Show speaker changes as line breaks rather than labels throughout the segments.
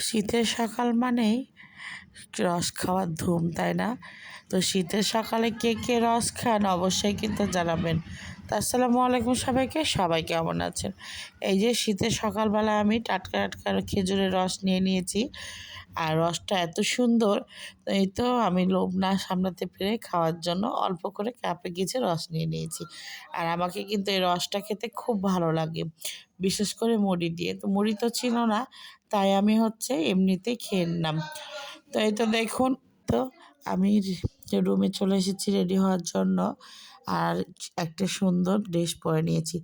শীতের সকাল মানেই রস খাওয়ার ধুম, তাই না? তো শীতের সকালে কে কে রস খান অবশ্যই কিন্তু জানাবেন। তো আসসালামু আলাইকুম সবাইকে, সবাই কেমন আছেন? এই যে শীতের সকালবেলা আমি টাটকা টাটকা খেজুরের রস নিয়ে নিয়েছি। আর রসটা এত সুন্দর, এই তো আমি লোভ না সামলাতে পেরে খাওয়ার জন্য অল্প করে কাপে কিছু রস নিয়ে নিয়েছি। আর আমাকে কিন্তু এই রসটা খেতে খুব ভালো লাগে, বিশেষ করে মুড়ি দিয়ে। তো মুড়ি তো ছিল না, তাই আমি এমনিতেই খেয়ে নিলাম। তো এই তো দেখুন, তো আমি রুমে চলে এসেছি রেডি হওয়ার জন্য। আর একটা সুন্দর ড্রেস পরে নিয়েছি।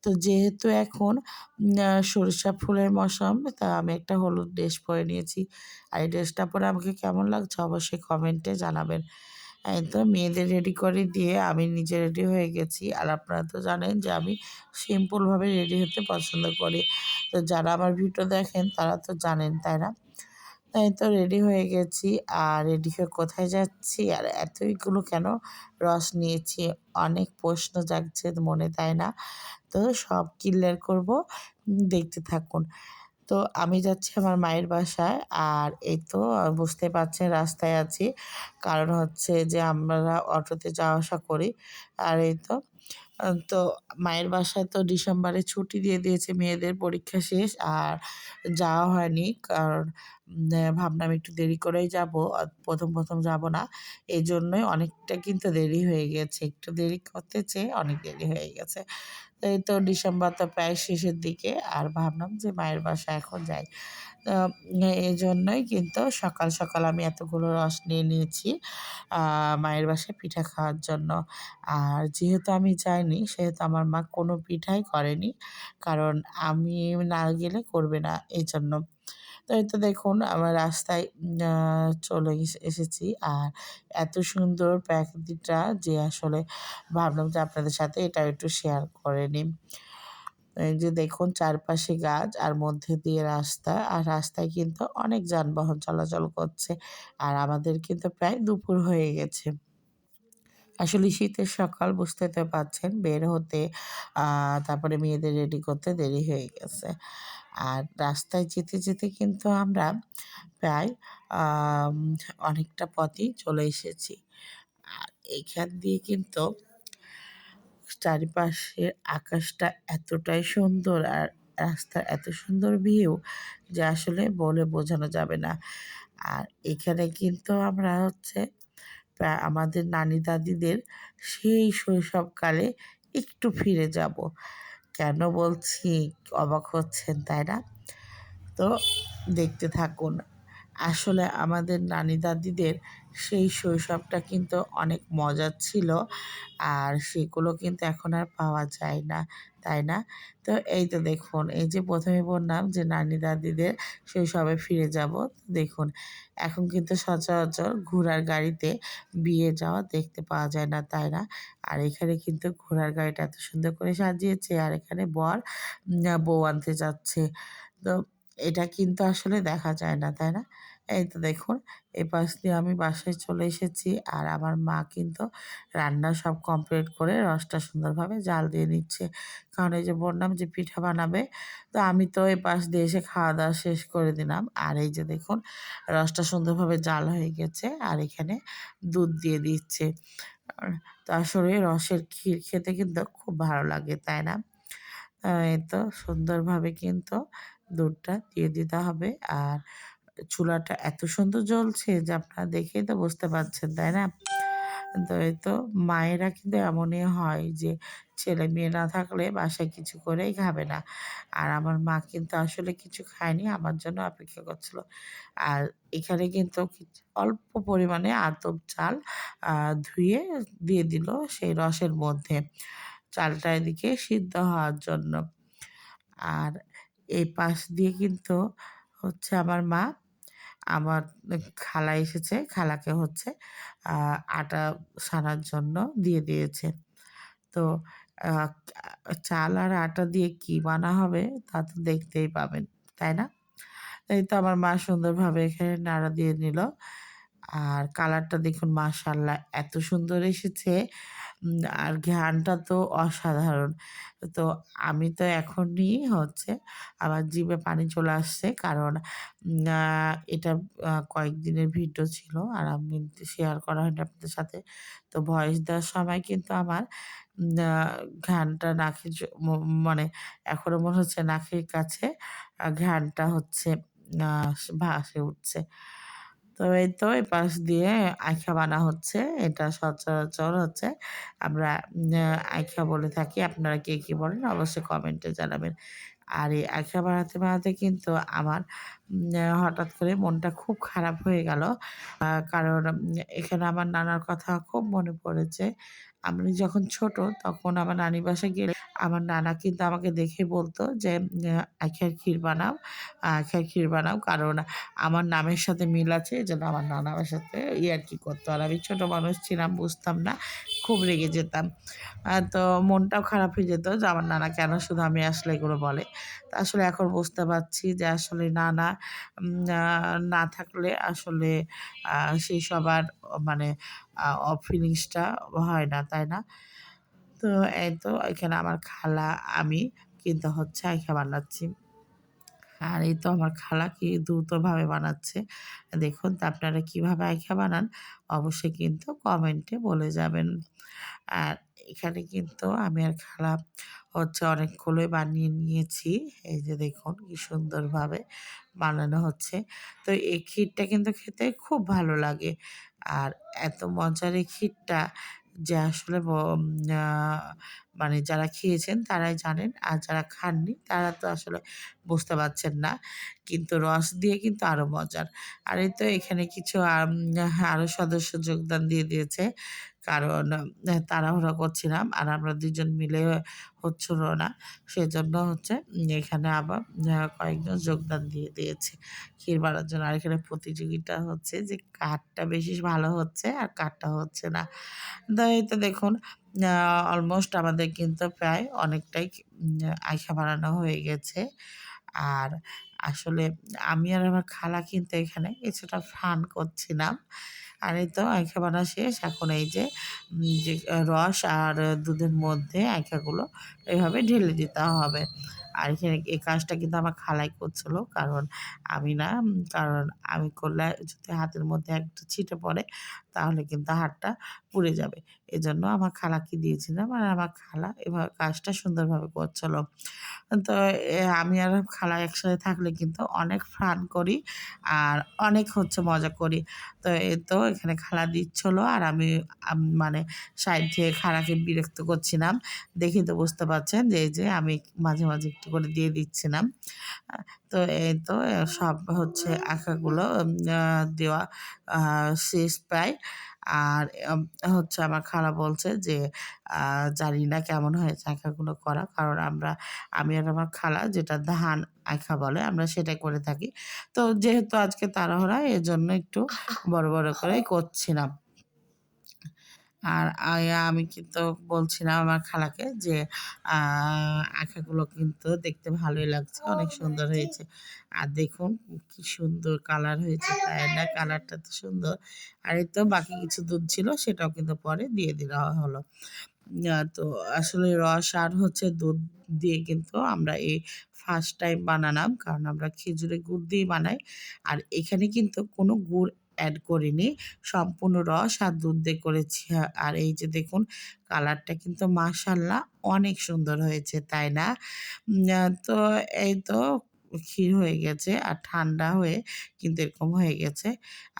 তো যেহেতু এখন সরিষা ফুলের মৌসুম, তা আমি একটা হলুদ ড্রেস পরে নিয়েছি। আর এই ড্রেসটা পরে আমাকে কেমন লাগছে অবশ্যই কমেন্টে জানাবেন। এই তো মেয়েদের রেডি করে দিয়ে আমি নিজে রেডি হয়ে গেছি। আর আপনারা তো জানেন যে আমি সিম্পলভাবে রেডি হতে পছন্দ করি। তো যারা আমার ভিডিও দেখেন তারা তো জানেন, তাই না? এই তো রেডি হয়ে গেছি। আর রেডি হয়ে কোথায় যাচ্ছি আর এতগুলো কেন রস নিয়েছি, অনেক প্রশ্ন জাগছে মনে, তাই না? তো সব ক্লিয়ার করব, দেখতে থাকুন। তো আমি যাচ্ছি আমার মায়ের বাসায়। আর এই তো বুঝতে পারছেন রাস্তায় আছি, কারণ যে আমরা অটোতে যাওয়া আসা করি। আর এই তো তো মায়ের বাসায় তো ডিসেম্বরে ছুটি দিয়ে দিয়েছে, মেয়েদের পরীক্ষা শেষ। আর যাওয়া হয়নি, কারণ ভাবলাম একটু দেরি করেই যাব, প্রথম যাব না। এই জন্যই অনেকটা কিন্তু দেরি হয়ে গেছে, একটু দেরি করতে চেয়ে অনেক দেরি হয়ে গেছে। তো এই তো ডিসেম্বর তো প্রায় শেষের দিকে, আর ভাবলাম যে মায়ের বাসায় এখন যাই। তো এই জন্যই কিন্তু সকাল সকাল আমি এতগুলো রস নিয়ে নিয়েছি মায়ের বাসায় পিঠা খাওয়ার জন্য। আর যেহেতু আমি যাইনি, সেহেতু আমার মা কোনো পিঠাই করেনি, কারণ আমি না গেলে করবে না, এই জন্য। তো এই তো দেখুন আমার রাস্তায় চলে এসেছি। আর এত সুন্দর প্রাকৃতিকটা যে আসলে ভাবলাম যে আপনাদের সাথে এটা একটু শেয়ার করে নিই। এই যে দেখুন চারপাশে গাছ আর মধ্যে দিয়ে রাস্তা। আর রাস্তায় কিন্তু অনেক যানবাহন চলাচল করছে। আর আমাদের কিন্তু প্রায় দুপুর হয়ে গেছে। আসলে শীতের সকাল, বুঝতে তো পারছেন, বের হতে তারপরে মেয়েদের রেডি করতে দেরি হয়ে গেছে। আর রাস্তায় যেতে যেতে কিন্তু আমরা প্রায় আম অনেকটা পথই চলে এসেছি। আর এইখান দিয়ে কিন্তু চারিপাশের আকাশটা এতটাই সুন্দর, আর রাস্তার এত সুন্দর ভিউ যে আসলে বলে বোঝানো যাবে না। আর এখানে কিন্তু আমরা আমাদের নানি দাদিদের সেই শৈশবকালে একটু ফিরে যাব। কেন বলছি, অবাক হচ্ছেন, তাই না? তো দেখতে থাকুন। আসলে আমাদের নানি দাদিদের সেই শৈশবটা কিন্তু অনেক মজার ছিল। আর সেগুলো কিন্তু এখন আর পাওয়া যায় না, তাই না? তো এই তো দেখুন, এই যে প্রথমে বললাম যে নানি দাদিদের শৈশবে ফিরে যাব। দেখুন এখন কিন্তু সচরাচর ঘোড়ার গাড়িতে বিয়ে যাওয়া দেখতে পাওয়া যায় না, তাই না? আর এখানে কিন্তু ঘোড়ার গাড়িটা এত সুন্দর করে সাজিয়েছে, আর এখানে বর বউ আনতে যাচ্ছে। তো এটা কিন্তু আসলে দেখা যায় না, তাই না? এই তো দেখুন, এই পাশ দিয়ে আমি বাসায় চলে এসেছি। আর আমার মা কিন্তু রান্না সব কমপ্লিট করে রসটা সুন্দরভাবে জাল দিয়ে নিচ্ছে। কারণ এই যে বললাম যে পিঠা বানাবে, তো আমি তো এই পাশ দিয়ে এসে খাওয়া-দাওয়া শেষ করে দিলাম। আর এই যে দেখুন রসটা সুন্দরভাবে জাল হয়ে গেছে, আর এখানে দুধ দিয়ে দিচ্ছে। তো আসলে রসের ক্ষীর খেতে কিন্তু খুব ভালো লাগে, তাই না? এই তো সুন্দরভাবে কিন্তু দুধটা দিয়ে দিতে হবে। আর চুলাটা এত সুন্দর জ্বলছে যে আপনারা দেখেই তো বুঝতে পারছেন, তাই না? তো এই তো মায়েরা কিন্তু এমনই হয় যে ছেলে-মেয়ে না থাকলে বাসায় কিছু করেই খাবে না। আর আমার মা কিন্তু আসলে কিছু খায়নি, আমার জন্য অপেক্ষা করছিল। আর এখানে কিন্তু অল্প পরিমাণে আতপ চাল আ ধুয়ে দিয়ে দিল সেই রসের মধ্যে। চালটা এদিকে সিদ্ধ হওয়ার জন্য। আর এই পাশ দিয়ে কিন্তু আমার মা, আমার খালা এসেছে, খালাকে আ আটা সানার জন্য দিয়ে দিয়েছে। তো আ চাল আর আটা দিয়ে কি বানা হবে তা তো দেখতেই পাবেন, তাই না? এই তো আমার মা সুন্দরভাবে এখানে নাড়া দিয়ে নিল। আর কালারটা দেখুন মাশাআল্লাহ এত সুন্দর এসেছে। আর ঘ্রাণটা তো অসাধারণ। তো আমি তো এখনই হচ্ছে আমার জিভে পানি চলে আসছে, কারণ এটা কয়েকদিনের ভিডিও ছিল আর আমি শেয়ার করা হয়নি আপনাদের সাথে। তো ভয়েস দেওয়ার সময় কিন্তু আমার ঘ্রাণটা নাকে মানে এখনো মনে হচ্ছে নাকের কাছে ঘ্রাণটা হচ্ছে আ ভাসে উঠছে। তো এই তো এপাশ দিয়ে আইখা বানা হচ্ছে। এটা সচরাচর হচ্ছে আমরা আইখা বলে থাকি। আপনারা কে কি বলেন অবশ্যই কমেন্টে জানাবেন। আর এই আইখা বানাতে কিন্তু আমার হঠাৎ করে মনটা খুব খারাপ হয়ে গেল। কারণ এখানে আমার নানার কথা খুব মনে পড়েছে। আমি যখন ছোট তখন আমার নানির বাসায় গেলে আমার নানা কিন্তু আমাকে দেখে বলতো যে, "আইখার ক্ষীর বানাও, আইখার ক্ষীর বানাও।" কারণ আমার নামের সাথে মিল আছে, এজন্য আমার নানা আমার সাথে ইয়ার্কি করতো। আর আমি ছোট মানুষ ছিলাম, বুঝতাম না। খুব রেগে যেতাম। তো মনটাও খারাপ হয়ে যেত যে আমার নানা কেন শুধু আমি আসলে এগুলো বলে। তো আসলে এখন বুঝতে পারছি যে আসলে নানা উম আ না থাকলে আসলে আ সেসব আর মানে ফিলিংসটা হয় না, তাই না? তো এই তো এখানে আমার খালা, আমি কিন্তু হচ্ছে আইখা বানাচ্ছি। আর এই তো আমার খালা কি দ্রুতভাবে বানাচ্ছে। দেখুন তো আপনারা কিভাবে আইখা বানান অবশ্যই কিন্তু কমেন্টে বলে যাবেন। আর এখানে কিন্তু আমি আর খালা হচ্ছে অনেকগুলোই বানিয়ে নিয়েছি। এই যে দেখুন কি সুন্দরভাবে বানানো হচ্ছে। তো এই ক্ষীরটা কিন্তু খেতে খুব ভালো লাগে। আর এত মজার এই ক্ষীরটা যে আসলে আ মানে যারা খেয়েছেন তারাই জানেন। আর যারা খাননি তারা তো আসলে বুঝতে পারছেন না। কিন্তু রস দিয়ে কিন্তু আরো মজার। আর এই তো এখানে কিছু আরো সদস্য যোগদান দিয়ে দিয়েছে। কারণ তাড়াহুড়া করছিলাম। আর আমরা ২ জন মিলে হচ্ছিল না। সেজন্য হচ্ছে এখানে আবার কয়েকজন যোগদান দিয়ে দিয়েছে ক্ষীর বানানোর জন্য। আর এখানে প্রতিযোগিতা হচ্ছে যে কারটা বেশি ভালো হচ্ছে আর কারটা হচ্ছে না। তো এই তো দেখুন আ অলমোস্ট আমাদের কিন্তু প্রায় অনেকটাই আইসা বানানো হয়ে গেছে। আর আসলে আমি আর আমার খালা কিন্তু এখানে কিছুটা ফান করছিলাম। আর এই তো আইখা বানা শেষ। এখন এই যে যে রস আর দুধের মধ্যে আইখাগুলো এভাবে ঢেলে দিতে হবে। আর এখানে এই কাজটা কিন্তু আমার খালাই করছিল। কারণ আমি না কারণ আমি করলে যদি হাতের মধ্যে একটা ছিটে পড়ে তাহলে কিন্তু হাতটা পুড়ে যাবে। এজন্য আমার খালাকে দিয়েছিলাম। আর আমার খালা এভাবে কাজটা সুন্দরভাবে করছিল। তো আমি আর খালা একসাথে থাকলে কিন্তু অনেক ফান করি। আর অনেক হচ্ছে মজা করি। তো এই তো এখানে খালা দিচ্ছিল আর আমি মানে সাইড থেকে খালাকে বিরক্ত করছিলাম। দেখেই তো বুঝতে পারছেন যে এই যে আমি মাঝে, মাঝে একটু করে দিয়ে দিচ্ছিলাম। আ তো এই তো সব হচ্ছে আঁকাগুলো দেওয়া আ শেষ প্রায়। আর হচ্ছে আমার খালা বলছে যে, আ "জানি না কেমন হয়েছে আঁকাগুলো করা।" কারণ আমি আর আমার খালা যেটা ধান আঁখা বলে আমরা সেটাই করে থাকি। তো যেহেতু আজকে তাড়াহুড়া এজন্য একটু বড়, বড় করেই করছিলাম। আর আমি কিন্তু বলছিলাম আমার খালাকে যে, আ আঁখাগুলো কিন্তু দেখতে ভালোই লাগছে। অনেক সুন্দর হয়েছে। আর দেখুন কি সুন্দর কালার হয়েছে, তাই না? কালারটা তো সুন্দর। আর এই তো বাকি কিছু দুধ ছিল সেটাও কিন্তু পরে দিয়ে দেওয়া হলো। তো আসলে রস আর হচ্ছে দুধ দিয়ে কিন্তু আমরা এই ফার্স্ট টাইম বানালাম। কারণ আমরা খেজুরের গুড় দিয়েই বানাই। আর এখানে কিন্তু কোনো গুড় এড করিনি। সম্পূর্ণ রস আর দুধ দিয়ে করেছি। আর এই যে দেখুন কালারটা কিন্তু মাশাআল্লাহ অনেক সুন্দর হয়েছে, তাই না? তো এই তো ক্ষীর হয়ে গেছে আর ঠান্ডা হয়ে কিন্তু এরকম হয়ে গেছে।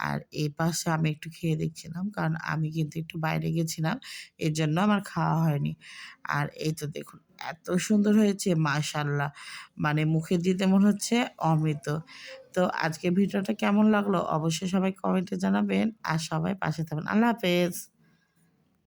আর এই পাশে আমি একটু খেয়ে দেখছিলাম। কারণ আমি কিন্তু একটু বাইরে গেছিলাম। এজন্য আমার খাওয়া হয়নি। আর এই তো দেখুন এত সুন্দর হয়েছে মাশাআল্লাহ। মানে মুখে দিতে মনে হচ্ছে অমৃত। তো আজকের ভিডিওটা কেমন লাগলো অবশ্যই সবাই কমেন্টে জানাবেন। আর সবাই পাশে থাকবেন। আল্লাহ হাফেজ।